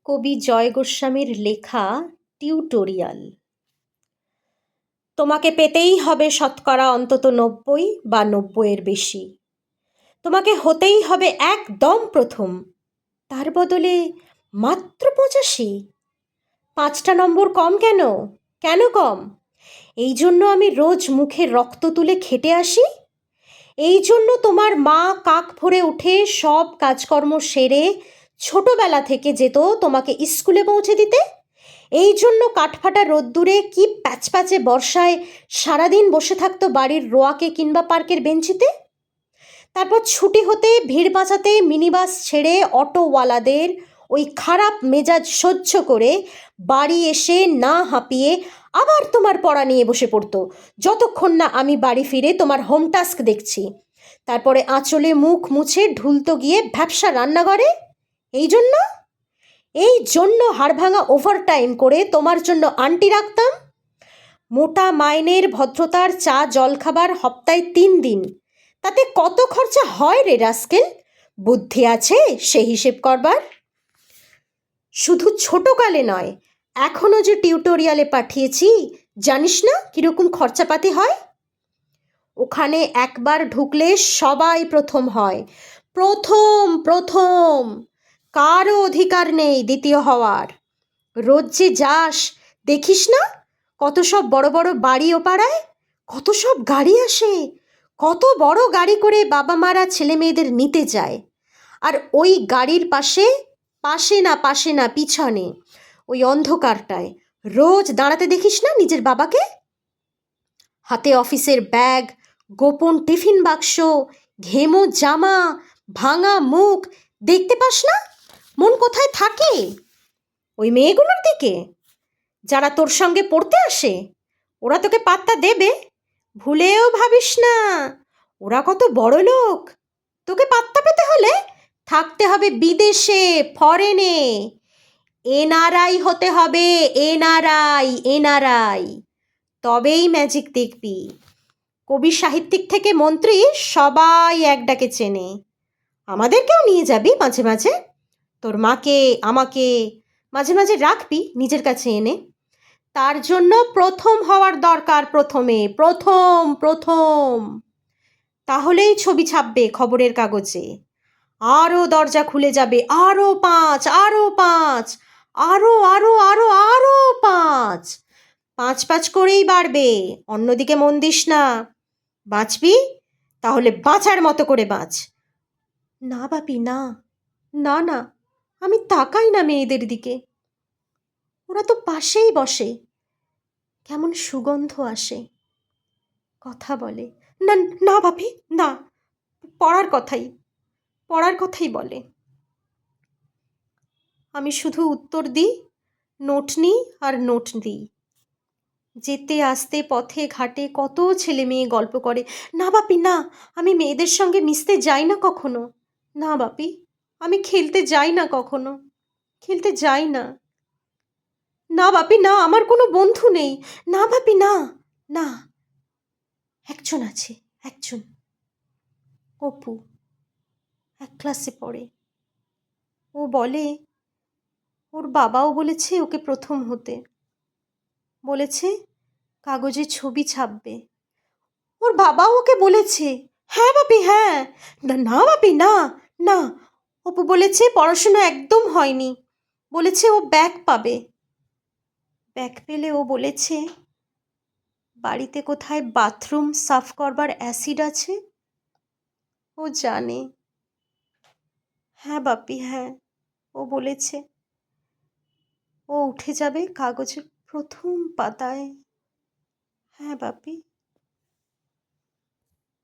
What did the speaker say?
কবি জয় গোস্বামীর লেখা টিউটোরিয়াল। তোমাকে পেতেই হবে শতকরা অন্তত ৯০ বা ৯০-এর বেশি। তোমাকে হতেই হবে একদম প্রথম, তার বদলে মাত্র ৮৫। ৫টা নম্বর কম কেন? কেন কম? এই জন্য আমি রোজ মুখে রক্ত তুলে খেটে আসি? এই জন্য তোমার মা কাক ভরে উঠে সব কাজকর্ম সেরে ছোটবেলা থেকে যেত তোমাকে স্কুলে পৌঁছে দিতে? এই জন্য কাঠফাটা রোদ্দুরে কি প্যাচপ্যাচে বর্ষায় সারাদিন বসে থাকতো বাড়ির রোয়াকে কিংবা পার্কের বেঞ্চিতে? তারপর ছুটি হতে ভিড় বাঁচাতে মিনিবাস ছেড়ে অটোওয়ালাদের ওই খারাপ মেজাজ সহ্য করে বাড়ি এসে না হাঁপিয়ে আবার তোমার পড়া নিয়ে বসে পড়তো, যতক্ষণ না আমি বাড়ি ফিরে তোমার হোম টাস্ক দেখছি। তারপরে আঁচলে মুখ মুছে ঢুলতো গিয়ে ভ্যাপসা রান্নাঘরে। এই জন্য হাড়ভাঙা ওভারটাইম করে তোমার জন্য আন্টি রাখতাম। মোটা মাইনের ভদ্রতার চা জলখাবার সপ্তাহে ৩ দিন। তাতে কত খরচা হয় রে রাস্কেল? বুদ্ধি আছে সে হিসেব করবার? শুধু ছোটকালে নয়, এখনও যে টিউটোরিয়ালে পাঠিয়েছি, জানিস না কীরকম খরচাপাতি হয়? ওখানে একবার ঢুকলে সবাই প্রথম হয়। প্রথম প্রথম, কারও অধিকার নেই দ্বিতীয় হওয়ার। রোজ যে যাস, দেখিস না কত সব বড় বড় বাড়ি ও পাড়ায়, কত সব গাড়ি আসে, কত বড় গাড়ি করে বাবা মারা ছেলে মেয়েদের নিতে যায়। আর ওই গাড়ির পাশে পাশে না পিছনে ওই অন্ধকারটায় রোজ দাঁড়াতে দেখিস না নিজের বাবাকে? হাতে অফিসের ব্যাগ, গোপন টিফিন বাক্স, ঘেমো জামা, ভাঙা মুখ, দেখতে পাস না? মন কোথায় থাকে? ওই মেয়েগুলোর দিকে, যারা তোর সঙ্গে পড়তে আসে। ওরা তোকে পাত্তা দেবে? ভুলেও ভাবিস না, ওরা কত বড় লোক। তোকে পাত্তা পেতে হলে থাকতে হবে বিদেশে, ফরেনে। এনআরআই হতে হবে, এনআরআই। তবেই ম্যাজিক দেখবি। কবি সাহিত্যিক থেকে মন্ত্রী সবাই এক ডাকে চেনে। আমাদেরকেও নিয়ে যাবি মাঝে মাঝে। তোর মাকে আমাকে মাঝে মাঝে রাখবি নিজের কাছে এনে। তার জন্য প্রথম হওয়ার দরকার, প্রথম। তাহলেই ছবি ছাপবে খবরের কাগজে। আরও দরজা খুলে যাবে, আরও ৫, আরও ৫, আরও ৫। ৫ করেই বাড়বে। অন্যদিকে মন দিস না। বাঁচবি তাহলে বাঁচার মতো করে বাঁচ। না বাপি, না না না, আমি তাকাই না মেয়েদের দিকে। ওরা তো পাশেই বসে, কেমন সুগন্ধ আসে, কথা বলে। না না বাপি, না, পড়ার কথাই বলে। আমি শুধু উত্তর দিই, নোট নিই আর নোট দিই। যেতে আসতে পথে ঘাটে কত ছেলে মেয়ে গল্প করে। না বাপি না, আমি মেয়েদের সঙ্গে মিশতে যাই না কখনো। না বাপি, আমি খেলতে যাই না কখনো, খেলতে যাই না। না বাপি না, আমার কোনো বন্ধু নেই। না বাপি না, না, একজন আছে, একজন, অপু, 1 ক্লাসে পড়ে। ও বলে ওর বাবাও বলেছে ওকে প্রথম হতে, বলেছে কাগজে ছবি ছাপবে। ওর বাবাও ওকে বলেছে। হ্যাঁ বাপি, হ্যাঁ। না বাপি না, না, অপু বলেছে পড়াশুনো একদম হয়নি, বলেছে ও ব্যাক পাবে। ব্যাক পেলে ও বলেছে বাড়িতে কোথায় বাথরুম সাফ করবার অ্যাসিড আছে ও জানে। হ্যাঁ বাপি, হ্যাঁ, ও বলেছে ও উঠে যাবে কাগজের প্রথম পাতায়। হ্যাঁ বাপি।